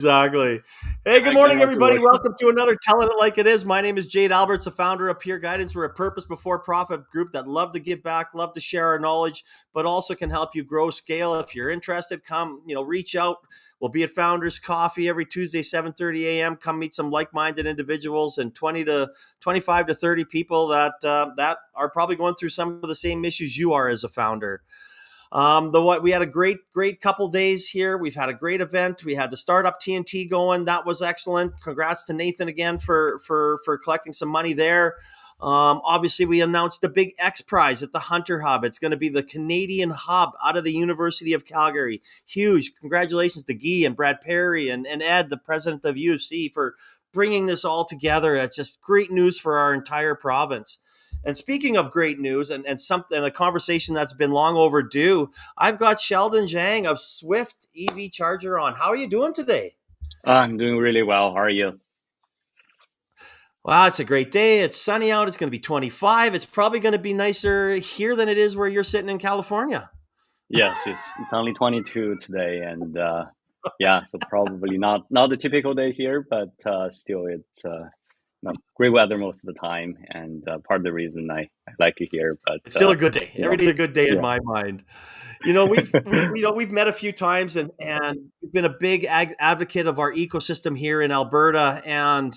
Exactly. Hey, good morning, everybody. Congratulations. Welcome to another Telling It Like It Is. My name is Jade Alberts, the founder of Peer Guidance. We're a purpose before profit group that love to give back, love to share our knowledge, but also can help you grow scale. If you're interested, come, reach out. We'll be at Founders Coffee every Tuesday, 7:30 a.m. Come meet some like-minded individuals and 25 to 30 people that are probably going through some of the same issues you are as a founder. We had a great couple days here. We've had a great event. We had the startup TNT going. That was excellent. Congrats to Nathan again for collecting some money there. Obviously, we announced the big X Prize at the Hunter Hub. It's going to be the Canadian hub out of the University of Calgary. Huge. Congratulations to Guy and Brad Perry and Ed, the president of UFC, for bringing this all together. It's just great news for our entire province. And speaking of great news and a conversation that's been long overdue, I've got Sheldon Zhang of Swift EV Charger on. How are you doing today? I'm doing really well. How are you? Wow, it's a great day. It's sunny out. It's going to be 25. It's probably going to be nicer here than it is where you're sitting in California. Yes, it's only 22 today, and so probably not the typical day here, but still it's great weather most of the time, and part of the reason I like it here. But It's still a good day. Every day is a good day in yeah. my mind. We've met a few times and we've been a big advocate of our ecosystem here in Alberta, and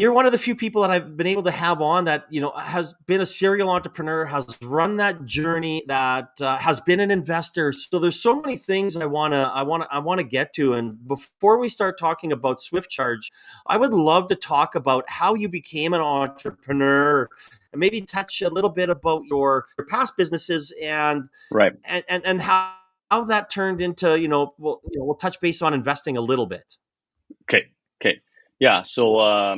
you're one of the few people that I've been able to have on that, has been a serial entrepreneur, has run that journey, that has been an investor. So there's so many things I want to get to. And before we start talking about SwiftCharge, I would love to talk about how you became an entrepreneur and maybe touch a little bit about your past businesses and Right. and how that turned into, we'll touch base on investing a little bit. Okay. Yeah. So I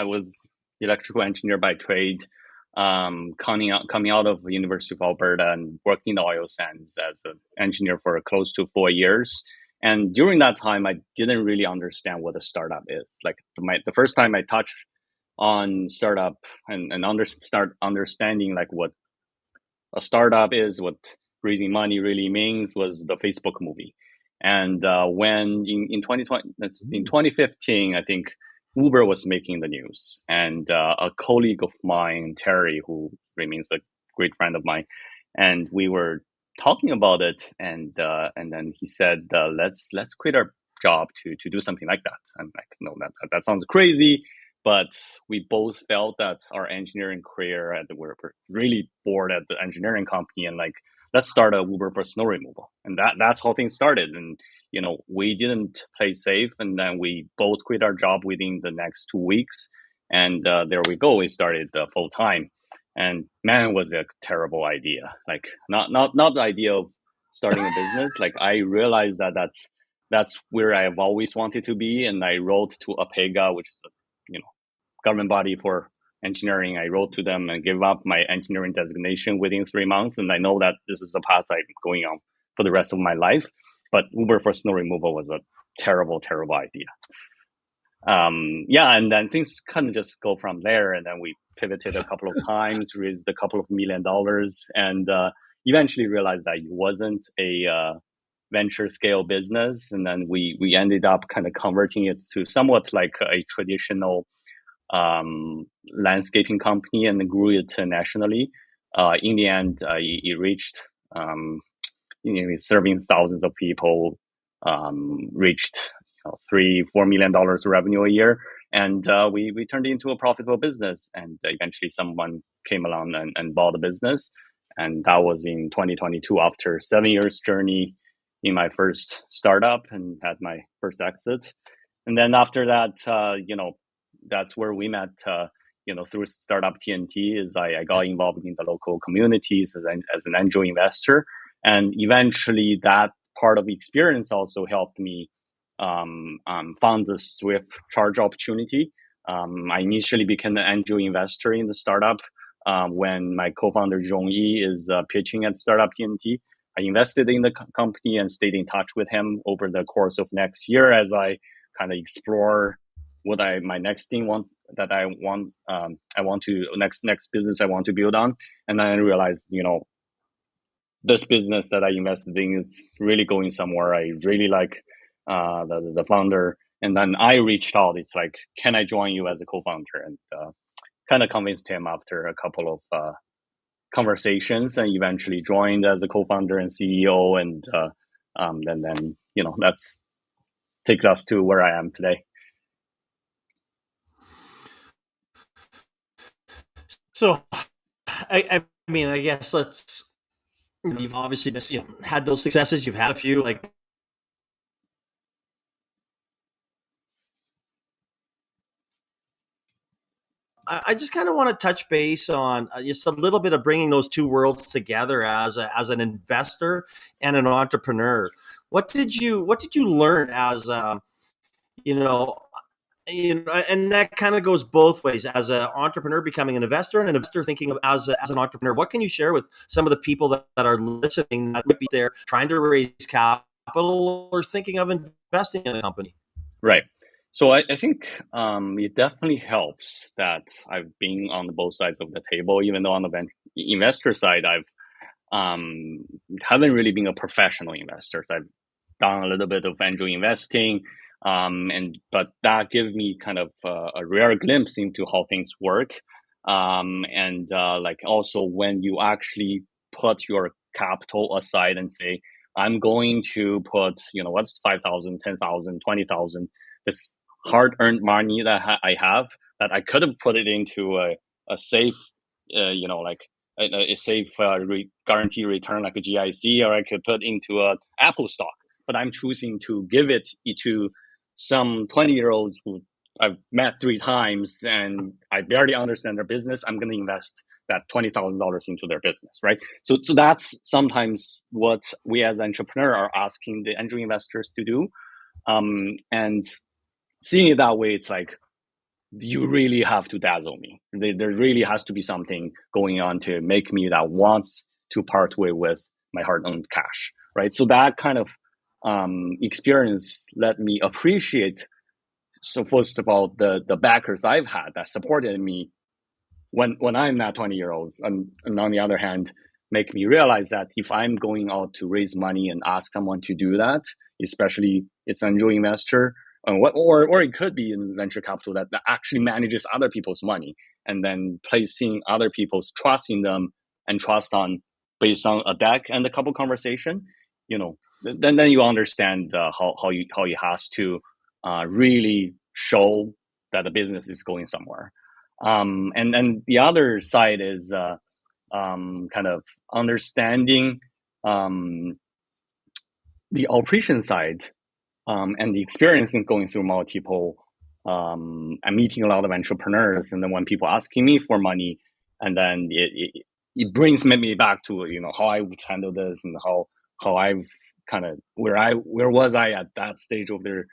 was electrical engineer by trade, coming out of the University of Alberta and working in the oil sands as an engineer for close to 4 years. And during that time, I didn't really understand what a startup is. Like the first time I touched on startup and start understanding like what a startup is, what raising money really means, was the Facebook movie. And when in 2015, I think Uber was making the news, and a colleague of mine, Terry, who remains a great friend of mine, and we were talking about it, and then he said, let's quit our job to do something like that. I'm like, no, that sounds crazy. But we both felt that our engineering career, and we're really bored at the engineering company, and like, let's start a Uber for snow removal. And that's how things started. And, we didn't play safe. And then we both quit our job within the next 2 weeks. And there we go. We started full time. And man, it was a terrible idea. Like not the idea of starting a business. Like I realized that's where I've always wanted to be. And I wrote to APEGA, which is a, government body for engineering. I wrote to them and gave up my engineering designation within 3 months. And I know that this is a path I'm going on for the rest of my life. But Uber for snow removal was a terrible, terrible idea. And then things kind of just go from there. And then we pivoted a couple of times, raised a couple of $1 million, and eventually realized that it wasn't a venture scale business. And then we ended up kind of converting it to somewhat like a traditional landscaping company and grew it nationally. In the end, it reached, serving thousands of people, reached $3-4 million revenue a year, and we turned it into a profitable business. And eventually, someone came along and bought the business, and that was in 2022. After 7 years journey in my first startup, and had my first exit, and then after that, that's where we met, through startup TNT. Is I got involved in the local communities as an angel investor, and eventually that part of the experience also helped me found the SwiftCharge opportunity. I initially became an angel investor in the startup when my co-founder Zhang is pitching at startup TNT. I invested in the company and stayed in touch with him over the course of next year as I kind of explore what my next thing I want to next business I want to build on. And then I realized, this business that I invested in is really going somewhere. I really like the founder. And then I reached out. It's like, can I join you as a co-founder? And kind of convinced him after a couple of conversations, and eventually joined as a co-founder and CEO. And then that's takes us to where I am today. So, I mean, I guess you've obviously had those successes. You've had a few, like, I just kind of want to touch base on just a little bit of bringing those two worlds together as an investor and an entrepreneur. What did you learn as you know and that kind of goes both ways, as an entrepreneur becoming an investor and an investor thinking of as an entrepreneur. What can you share with some of the people that are listening that might be there trying to raise capital or thinking of investing in a company? Right. So I think it definitely helps that I've been on both sides of the table, even though on the investor side, I've haven't really been a professional investor. So I've done a little bit of angel investing, but that gives me kind of a rare glimpse into how things work. Like also when you actually put your capital aside and say, I'm going to put, what's 5,000, 10,000, 20,000, this hard earned money that I have, that I could have put it into a safe, like a safe guarantee return like a GIC, or I could put into a Apple stock. But I'm choosing to give it to some 20-year-olds who I've met 3 times and I barely understand their business. I'm going to invest that $20,000 into their business, right? So that's sometimes what we as entrepreneurs are asking the angel investors to do. And seeing it that way, it's like, you really have to dazzle me. There really has to be something going on to make me that wants to part way with my hard-earned cash, right? So that kind of experience let me appreciate, so first of all, the backers I've had that supported me when I'm not 20-year-olds, and on the other hand, make me realize that if I'm going out to raise money and ask someone to do that, especially it's an angel investor, or it could be in venture capital that actually manages other people's money and then placing other people's trust in them and trust on based on a deck and a couple conversation, then you understand how you has to really show that the business is going somewhere. And then the other side is kind of understanding the operation side and the experience in going through multiple and meeting a lot of entrepreneurs. And then when people asking me for money, and then it brings me back to how I would handle this and how I've kind of where was I at that stage of their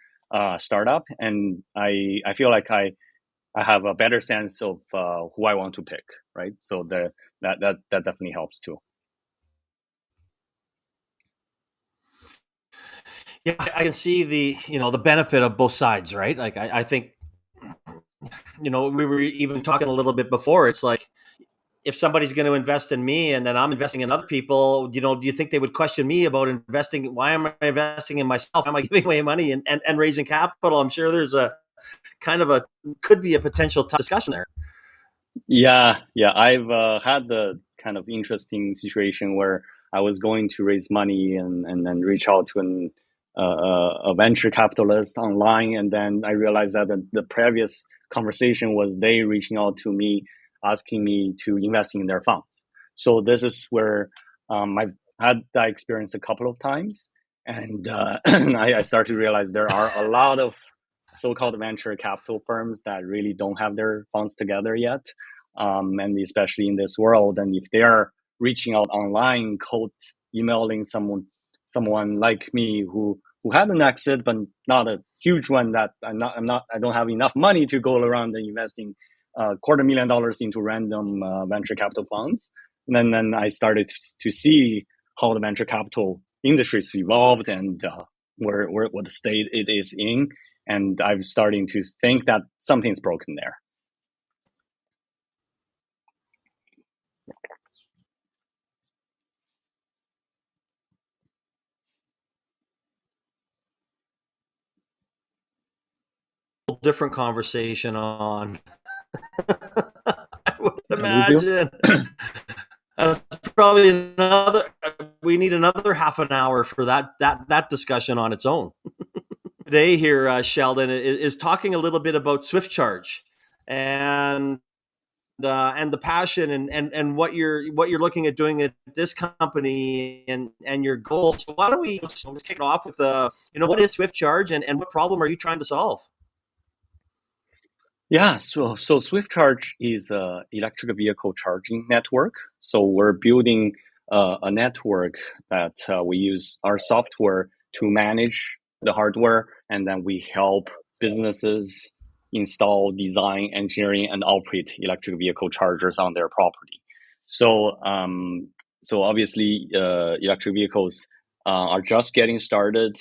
startup, and I feel like I have a better sense of who I want to pick, right? So that definitely helps too. Yeah, I can see the benefit of both sides, right? Like I think we were even talking a little bit before. It's like, if somebody's going to invest in me and then I'm investing in other people, do you think they would question me about investing? Why am I investing in myself? Am I giving away money and raising capital? I'm sure there's a kind of could be a potential tough discussion there. Yeah. I've had the kind of interesting situation where I was going to raise money and then reach out to a venture capitalist online, and then I realized that the previous conversation was they reaching out to me, asking me to invest in their funds. So this is where I've had that experience a couple of times, and I started to realize there are a lot of so-called venture capital firms that really don't have their funds together yet, and especially in this world. And if they are reaching out online, cold emailing someone like me who had an exit but not a huge one, that I don't have enough money to go around and investing $250,000 into random venture capital funds. And then I started to see how the venture capital industry has evolved and what state it is in. And I'm starting to think that something's broken there. different conversation on. I would Did I lose you? imagine. That's probably another. We need another half an hour for that discussion on its own. Today here, Sheldon is talking a little bit about SwiftCharge and and the passion and what you're looking at doing at this company and your goals. So why don't we kick it off with what is SwiftCharge and what problem are you trying to solve? Yeah, so SwiftCharge is a electric vehicle charging network. So we're building a network that we use our software to manage the hardware, and then we help businesses install, design, engineering, and operate electric vehicle chargers on their property. So so obviously, electric vehicles are just getting started.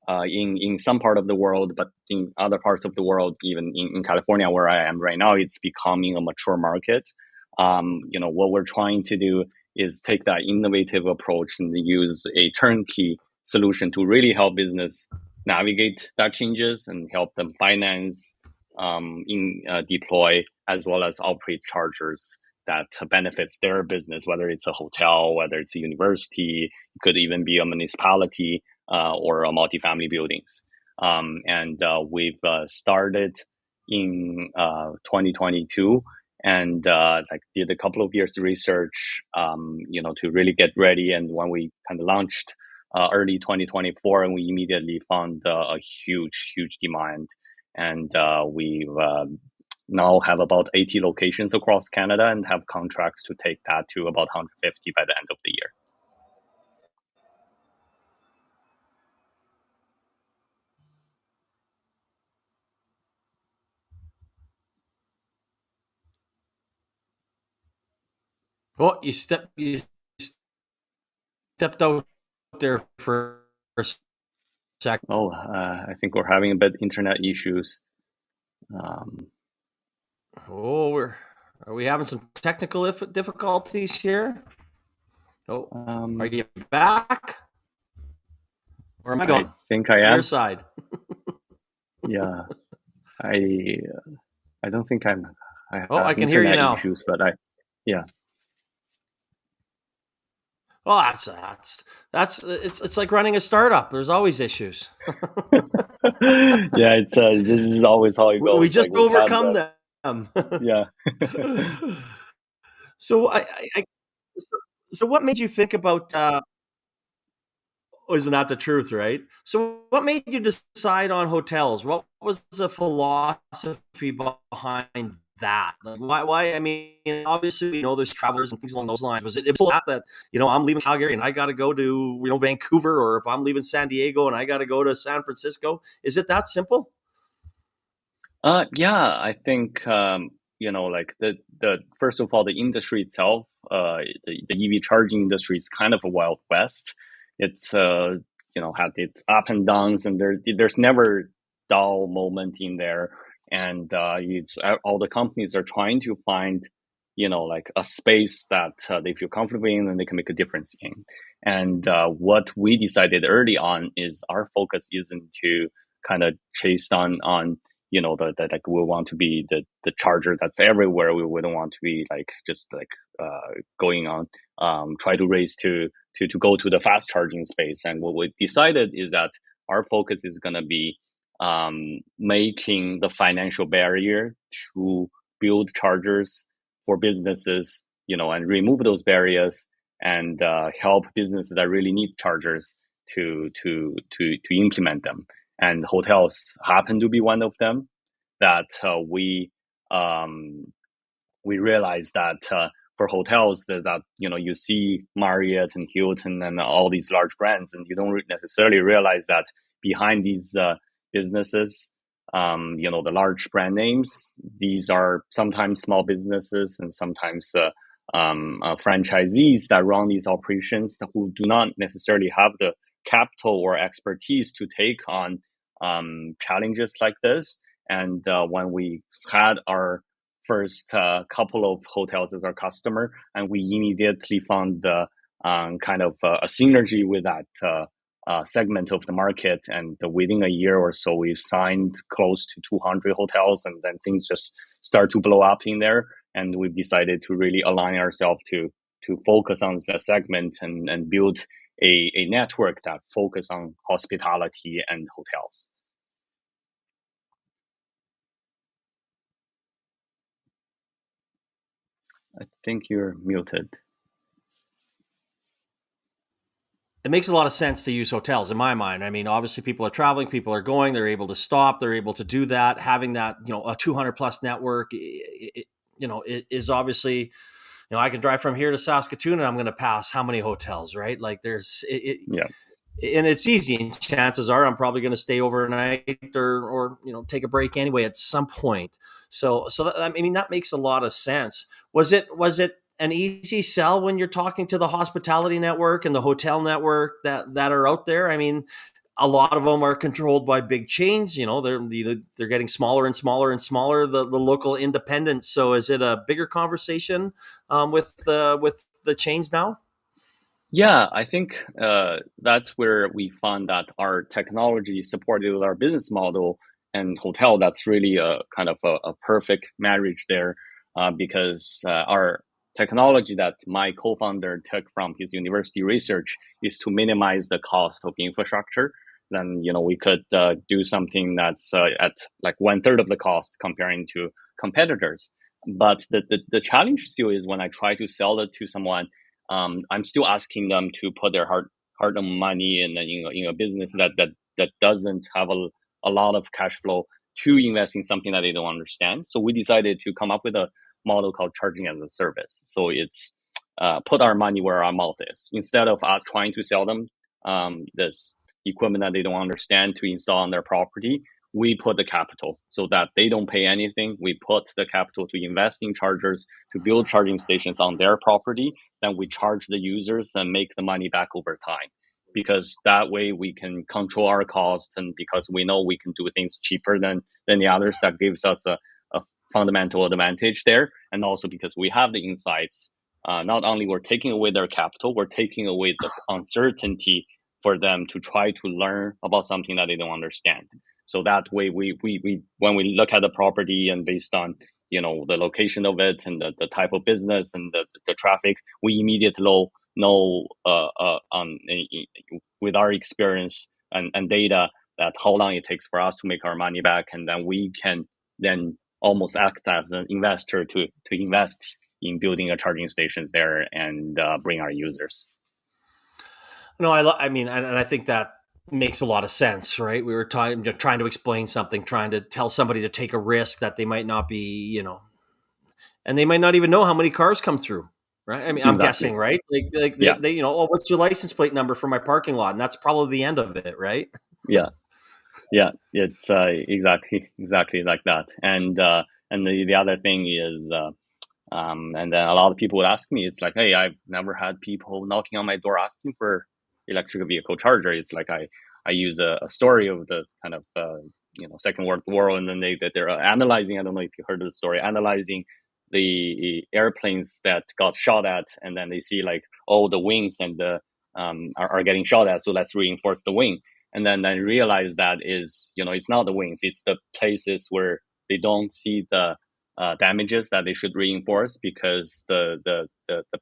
In some part of the world, but in other parts of the world, even in California, where I am right now, it's becoming a mature market. What we're trying to do is take that innovative approach and use a turnkey solution to really help business navigate that changes and help them finance, deploy, as well as operate chargers that benefits their business, whether it's a hotel, whether it's a university, it could even be a municipality, or multifamily buildings. And we've started in 2022 and did a couple of years research, to really get ready. And when we kind of launched early 2024, and we immediately found a huge demand. And we've now have about 80 locations across Canada and have contracts to take that to about 150 by the end of the year. Well, you stepped out there for a second. Oh, I think we're having a bit internet issues. Oh, are we having some technical difficulties here? Oh, are you back? Or am I going? I think I Your am. side. Yeah, I don't think I have I can hear you internet now. issues, but yeah. Well, that's it's like running a startup. There's always issues. Yeah, it's this is always how it goes. We just Like we've had overcome them. yeah. So so what made you think about? Isn't that the truth, right? So, what made you decide on hotels? What was the philosophy behind that? Like, why? I mean, obviously, we know there's travelers and things along those lines. Was it that I'm leaving Calgary and I got to go to Vancouver, or if I'm leaving San Diego and I got to go to San Francisco? Is it that simple? Yeah, I think like the first of all, the industry itself, the EV charging industry is kind of a wild west. It's had its up and downs, and there's never dull moment in there. And it's all the companies are trying to find like a space that they feel comfortable in and they can make a difference in. And what we decided early on is our focus isn't to kind of chase on that like we want to be the charger that's everywhere. We wouldn't want to be like just like going on try to race to go to the fast charging space. And what we decided is that our focus is going to be making the financial barrier to build chargers for businesses, and remove those barriers and help businesses that really need chargers to implement them. And hotels happen to be one of them. That we realized that for hotels that you see Marriott and Hilton and all these large brands, and you don't necessarily realize that behind these businesses, the large brand names, these are sometimes small businesses and sometimes franchisees that run these operations who do not necessarily have the capital or expertise to take on challenges like this. And when we had our first couple of hotels as our customer, and we immediately found the kind of a synergy with that segment of the market. And within a year or so, we've signed close to 200 hotels, and then things just start to blow up in there. And we've decided to really align ourselves to focus on the segment and build a network that focus on hospitality and hotels. I think you're muted. It makes a lot of sense to use hotels in my mind. I mean, obviously people are traveling, people are going, they're able to stop, they're able to do that. Having that, a 200 plus network, is obviously, I can drive from here to Saskatoon and I'm going to pass how many hotels, right? Like Yeah. and it's easy. And chances are I'm probably going to stay overnight or take a break anyway at some point. So that makes a lot of sense. Was it an easy sell when you're talking to the hospitality network and the hotel network that are out there? I mean, a lot of them are controlled by big chains. They're getting smaller and smaller and smaller. The local independents. So is it a bigger conversation with the chains now? Yeah, I think that's where we found that our technology supported with our business model and hotel. That's really a kind of a perfect marriage there, because our technology that my co-founder took from his university research is to minimize the cost of infrastructure. Then we could do something that's at like 1/3 of the cost comparing to competitors. But the challenge still is when I try to sell it to someone. I'm still asking them to put their hard-earned money in a business that doesn't have a lot of cash flow to invest in something that they don't understand. So we decided to come up with a model called charging as a service. So it's put our money where our mouth is. Instead of trying to sell them this equipment that they don't understand to install on their property, we put the capital so that they don't pay anything. We put the capital to invest in chargers, to build charging stations on their property. Then we charge the users and make the money back over time. Because that way we can control our costs, and because we know we can do things cheaper than the others, that gives us a fundamental advantage there. And also because we have the insights, not only we're taking away their capital, we're taking away the uncertainty for them to try to learn about something that they don't understand. So that way, we when we look at the property and based on the location of it and the type of business and the traffic, we immediately know with our experience and data that how long it takes for us to make our money back, and then we can then almost act as an investor to invest in building a charging stations there and bring our users. No, I mean, and I think that makes a lot of sense, right? We were trying to explain something, trying to tell somebody to take a risk that they might not be, and they might not even know how many cars come through, right? I mean, I'm Exactly. guessing, right? Like Yeah. they oh, what's your license plate number for my parking lot? And that's probably the end of it, right? Yeah. Yeah, it's exactly like that. And the other thing is, and then a lot of people would ask me, it's like, hey, I've never had people knocking on my door asking for electric vehicle charger. It's like I use a story of the kind of Second World War, and then they're analyzing. I don't know if you heard of the story, analyzing the airplanes that got shot at, and then they see like, oh, the wings and the are getting shot at, so let's reinforce the wing. And then I realized that is, it's not the wings, it's the places where they don't see the damages that they should reinforce, because the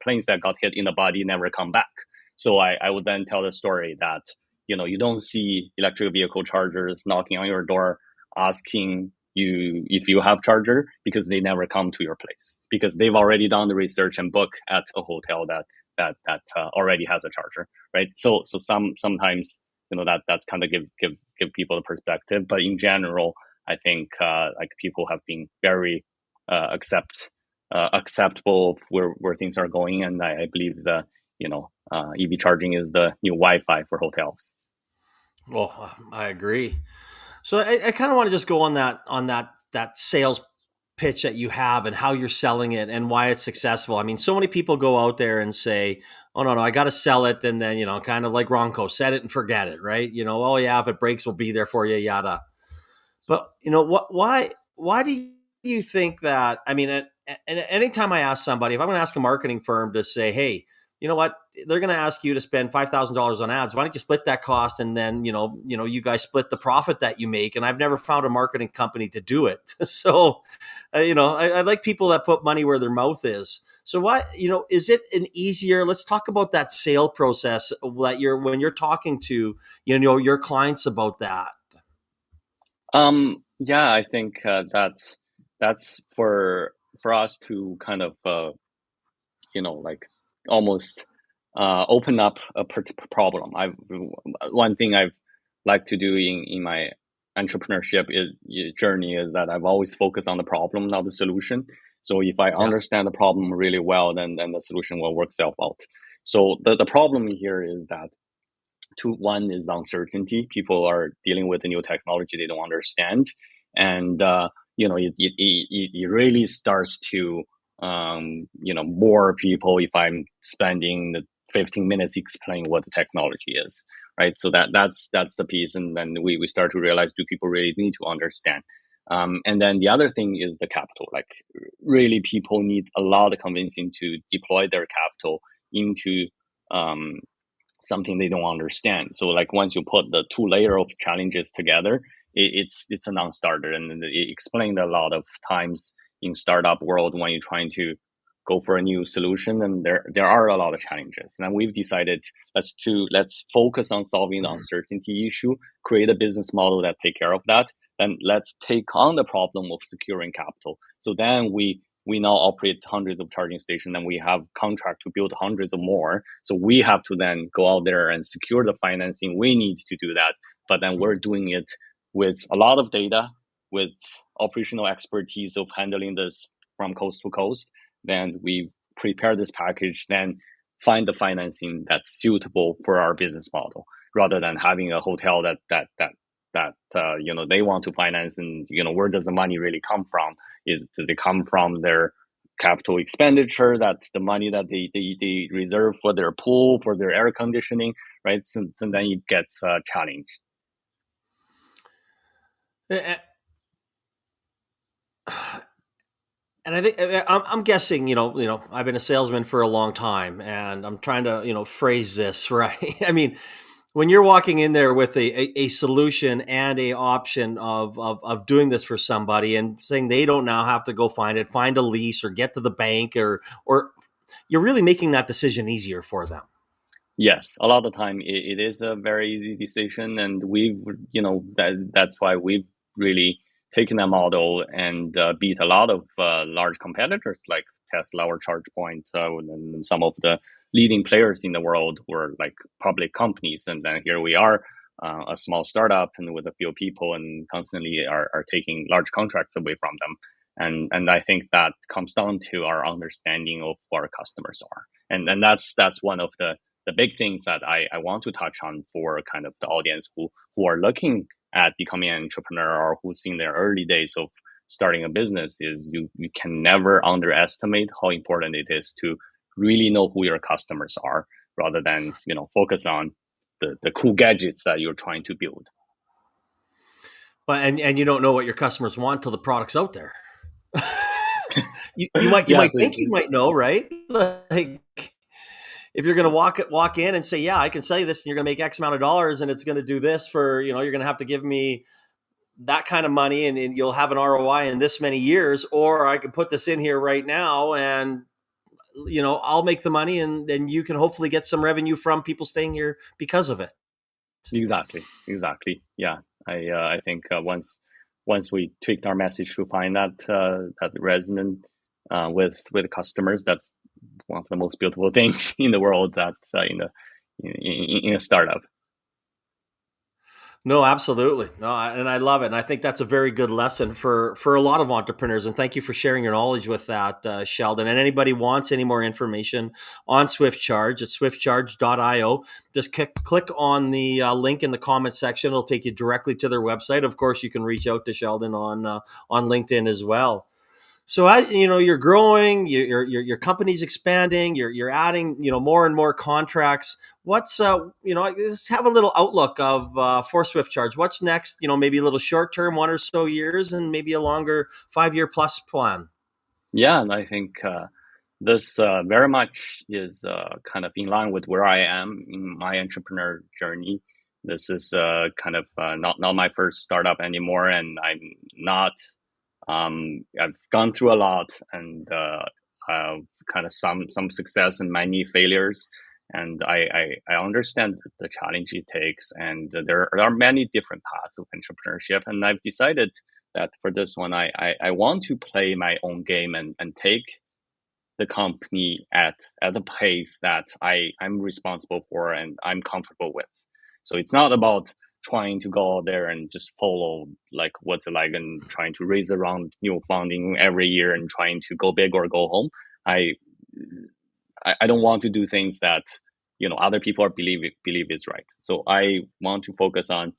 planes that got hit in the body never come back. So I would then tell the story that, you don't see electric vehicle chargers knocking on your door asking you if you have charger, because they never come to your place, because they've already done the research and book at a hotel that already has a charger, right? So sometimes that's kind of give people a perspective, but in general, I think like people have been very acceptable of where things are going, and I believe that EV charging is the new Wi-Fi for hotels. Well, I agree. So I kind of want to just go on that sales pitch that you have and how you're selling it and why it's successful. I mean, so many people go out there and say, "Oh no, I got to sell it," and then kind of like Ronco, set it and forget it, right? Oh yeah, if it breaks, we'll be there for you, yada. But what? Why do you think that? I mean, and anytime I ask somebody, if I'm going to ask a marketing firm to say, "Hey, you know what, they're going to ask you to spend $5,000 on ads. Why don't you split that cost, and then you guys split the profit that you make? And I've never found a marketing company to do it. So I like people that put money where their mouth is. So what, is it an easier, let's talk about that sale process that when you're talking to, your clients about that. Yeah, I think that's for us to kind of like almost open up a problem. One thing I've liked to do in my entrepreneurship journey is that I've always focused on the problem, not the solution. So if I Yeah. understand the problem really well, then the solution will work itself out. So the problem here is that one is uncertainty. People are dealing with a new technology they don't understand, and it really starts to bore people if I'm spending the 15 minutes explaining what the technology is, right? So that's the piece, and then we start to realize, do people really need to understand? And then the other thing is the capital. Like, really, people need a lot of convincing to deploy their capital into um, something they don't understand. So like once you put the two layer of challenges together, it's a non-starter. And it explained a lot of times in startup world when you're trying to go for a new solution, and there are a lot of challenges. And we've decided let's focus on solving the uncertainty issue, create a business model that take care of that. Then let's take on the problem of securing capital. So then we now operate hundreds of charging stations, and we have contract to build hundreds of more. So we have to then go out there and secure the financing we need to do that. But then we're doing it with a lot of data, with operational expertise of handling this from coast to coast. Then we prepare this package, then find the financing that's suitable for our business model, rather than having a hotel that they want to finance, and where does the money really come from? Does it come from their capital expenditure, that's the money that they reserve for their pool, for their air conditioning, right? So then it gets challenged. And I think I'm guessing, I've been a salesman for a long time, and I'm trying to, phrase this right. I mean, when you're walking in there with a solution and a option of doing this for somebody, and saying they don't now have to go find a lease or get to the bank, or you're really making that decision easier for them. Yes, a lot of the time it is a very easy decision, and that's why we've really taken that model and beat a lot of large competitors like Tesla or ChargePoint, and some of the leading players in the world were like public companies, and then here we are, a small startup and with a few people, and constantly are taking large contracts away from them. And I think that comes down to our understanding of who our customers are, and that's one of the big things that I want to touch on for kind of the audience who are looking at becoming an entrepreneur, or who's in their early days of starting a business, is you can never underestimate how important it is to really know who your customers are, rather than focus on the cool gadgets that you're trying to build. But and you don't know what your customers want till the product's out there. You might Yes, think you might know, right? Like, if you're going to walk in and say, yeah, I can sell you this, and you're going to make X amount of dollars, and it's going to do this for, you're going to have to give me that kind of money, and you'll have an ROI in this many years, or I can put this in here right now, and I'll make the money, and then you can hopefully get some revenue from people staying here because of it. exactly. Yeah, I think once we tweaked our message to find that resonant with customers, that's one of the most beautiful things in the world, that in a startup. No, absolutely. No, and I love it. And I think that's a very good lesson for a lot of entrepreneurs. And thank you for sharing your knowledge with that, Sheldon. And anybody wants any more information on SwiftCharge, it's swiftcharge.io. Just click on the link in the comment section. It'll take you directly to their website. Of course, you can reach out to Sheldon on LinkedIn as well. So you're growing, your company's expanding, you're adding, more and more contracts. What's let's have a little outlook of for SwiftCharge. What's next? Maybe a little short term, 1 or so years, and maybe a longer 5-year plus plan. Yeah, and I think This very much is kind of in line with where I am in my entrepreneur journey. This is kind of not my first startup anymore, and I'm not. I've gone through a lot, and kind of some success and many failures. And I understand the challenge it takes, and there are many different paths of entrepreneurship. And I've decided that for this one, I want to play my own game and take the company at a pace that I'm responsible for and I'm comfortable with. So it's not about trying to go out there and just follow like what's it like and trying to raise around new funding every year and trying to go big or go home. I I don't want to do things that other people are believe is right. So I want to focus on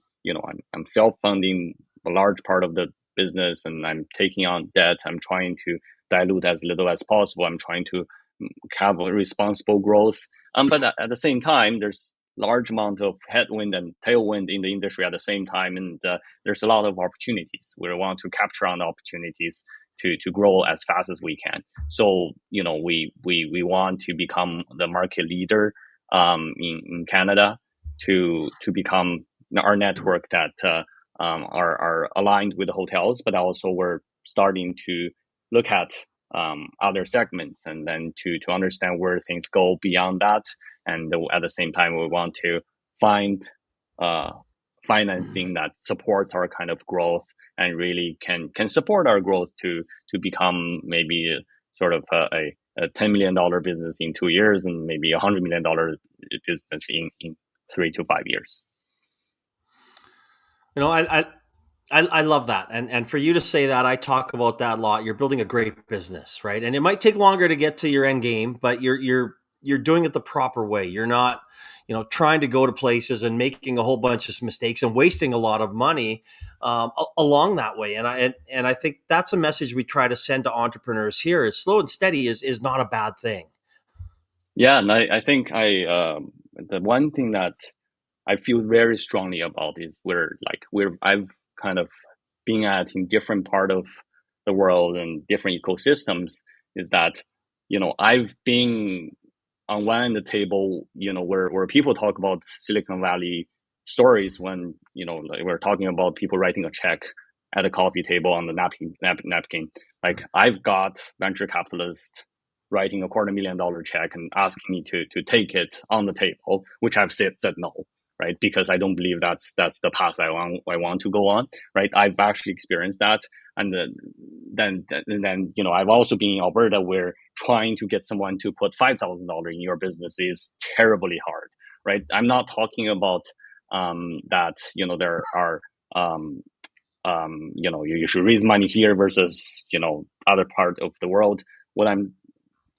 I'm self funding a large part of the business, and I'm taking on debt. I'm trying to dilute as little as possible. I'm trying to have a responsible growth. But at the same time, there's large amount of headwind and tailwind in the industry at the same time, and there's a lot of opportunities. We want to capture on the opportunities to grow as fast as we can. So we want to become the market leader in Canada to become our network that are aligned with the hotels, but also we're starting to look at other segments and then to understand where things go beyond that. And at the same time, we want to find financing that supports our kind of growth and really can support our growth to become maybe sort of a $10 million business in 2 years and maybe $100 million business in 3 to 5 years. I love that. And for you to say that, I talk about that a lot. You're building a great business, right? And it might take longer to get to your end game, but you're doing it the proper way. You're not, trying to go to places and making a whole bunch of mistakes and wasting a lot of money along that way. And I think that's a message we try to send to entrepreneurs here: is slow and steady is not a bad thing. Yeah, and I think the one thing that I feel very strongly about is I've kind of been at in different part of the world and different ecosystems is that I've been on one end of the table where people talk about Silicon Valley stories when like we're talking about people writing a check at a coffee table on the napkin. Like I've got venture capitalists writing $250,000 check and asking me to take it on the table, which I've said no, right? Because I don't believe that's the path I want to go on, right? I've actually experienced that, and then I've also been in Alberta where trying to get someone to put $5,000 in your business is terribly hard, right? I'm not talking about that there are you should raise money here versus other part of the world. What I'm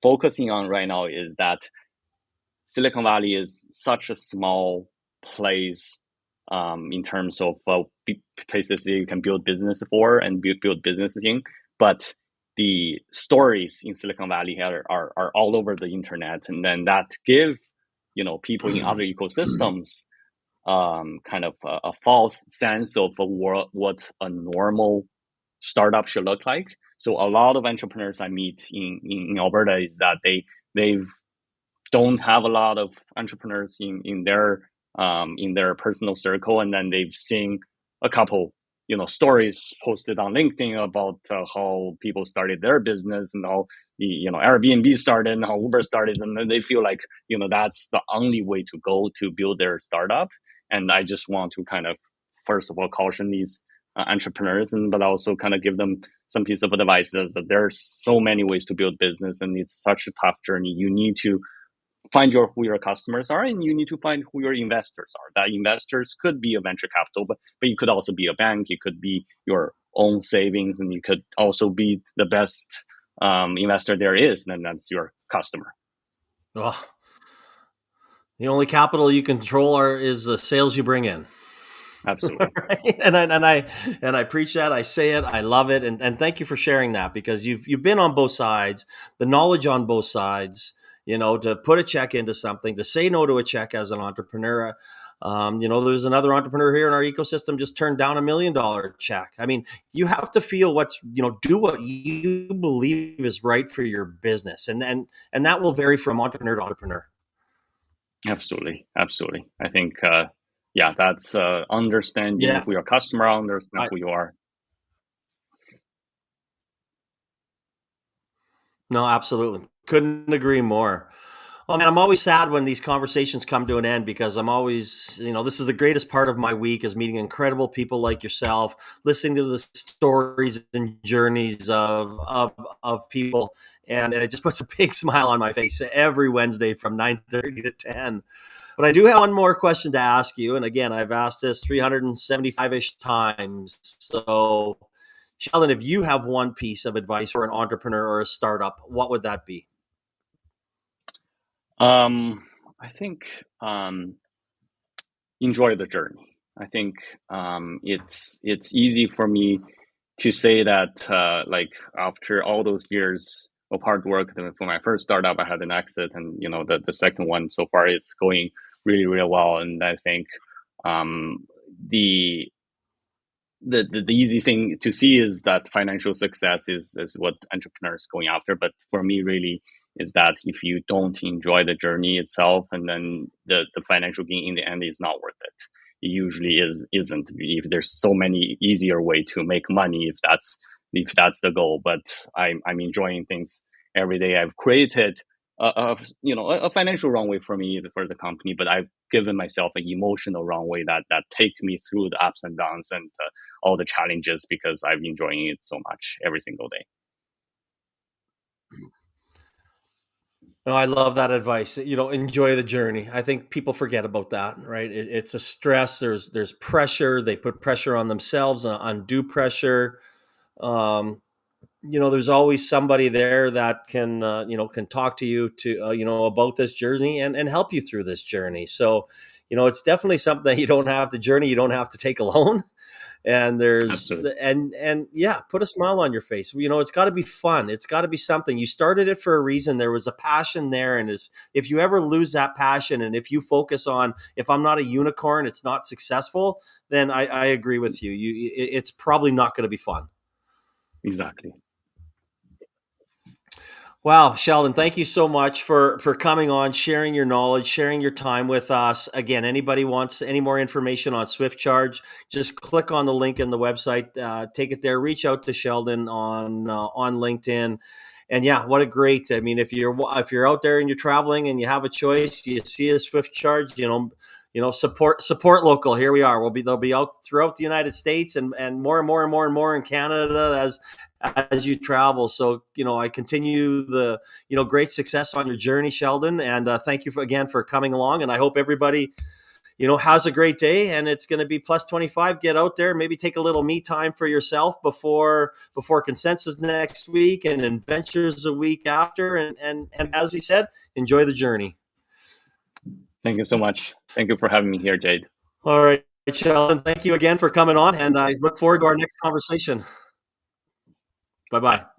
focusing on right now is that Silicon Valley is such a small place in terms of places that you can build business for and build business in. But the stories in Silicon Valley are all over the internet, and then that give people in other ecosystems kind of a false sense of what a normal startup should look like. So a lot of entrepreneurs I meet in Alberta is that they don't have a lot of entrepreneurs in their personal circle, and then they've seen a couple stories posted on LinkedIn about how people started their business and how the Airbnb started and how Uber started, and then they feel like that's the only way to go to build their startup. And I just want to kind of first of all caution these entrepreneurs, but also kind of give them some piece of advice that there's so many ways to build business, and it's such a tough journey. You need to find who your customers are, and you need to find who your investors are. That investors could be a venture capital, but you could also be a bank. It could be your own savings, and you could also be the best investor there is, and that's your customer. Well, the only capital you control is the sales you bring in. Absolutely. Right? And I preach that. I say it. I love it. And thank you for sharing that, because you've been on both sides, the knowledge on both sides, to put a check into something, to say no to a check as an entrepreneur. There's another entrepreneur here in our ecosystem just turned down $1 million check. I mean, you have to feel do what you believe is right for your business, and that will vary from entrepreneur to entrepreneur. Absolutely. Absolutely. I think, that's understanding who your customer, understand who you are. No, absolutely. Couldn't agree more. Oh man, I'm always sad when these conversations come to an end because I'm always, this is the greatest part of my week is meeting incredible people like yourself, listening to the stories and journeys of people, and it just puts a big smile on my face every Wednesday from 9:30 to 10. But I do have one more question to ask you, and again, I've asked this 375-ish times. So, Sheldon, if you have one piece of advice for an entrepreneur or a startup, what would that be? I think enjoy the journey. I think it's easy for me to say that after all those years of hard work for my first startup, I had an exit, and the second one so far it's going really really well. And I think the easy thing to see is that financial success is what entrepreneurs going after. But for me, really, is that if you don't enjoy the journey itself, and then the financial gain in the end is not worth it. It usually isn't. If there's so many easier way to make money, if that's the goal. But I'm enjoying things every day. I've created a financial runway for me for the company, but I've given myself an emotional runway that take me through the ups and downs and all the challenges, because I'm enjoying it so much every single day. No, I love that advice. Enjoy the journey. I think people forget about that, right? It's a stress. There's pressure. They put pressure on themselves, undue pressure. There's always somebody there that can talk to you about this journey and help you through this journey. So, it's definitely something that you don't have you don't have to take alone. And Absolutely. put a smile on your face. It's got to be fun. It's got to be something. You started it for a reason. There was a passion there. And if you ever lose that passion, and if you focus on, if I'm not a unicorn, it's not successful, then I agree with you. It's probably not going to be fun. Exactly. Wow, Sheldon, thank you so much for coming on, sharing your knowledge, sharing your time with us. Again, anybody wants any more information on SwiftCharge, just click on the link in the website, take it there, reach out to Sheldon on LinkedIn. And yeah, what a great, I mean, if you're out there and you're traveling and you have a choice, you see a SwiftCharge, support local. Here we are. They'll be out throughout the United States and more and more and more and more in Canada as you travel. So, I continue the, great success on your journey, Sheldon. And thank you again for coming along. And I hope everybody, has a great day, and it's going to be plus 25. Get out there, maybe take a little me time for yourself before consensus next week and adventures a week after. And as he said, enjoy the journey. Thank you so much. Thank you for having me here, Jade. All right, Sheldon, thank you again for coming on, and I look forward to our next conversation. Bye-bye.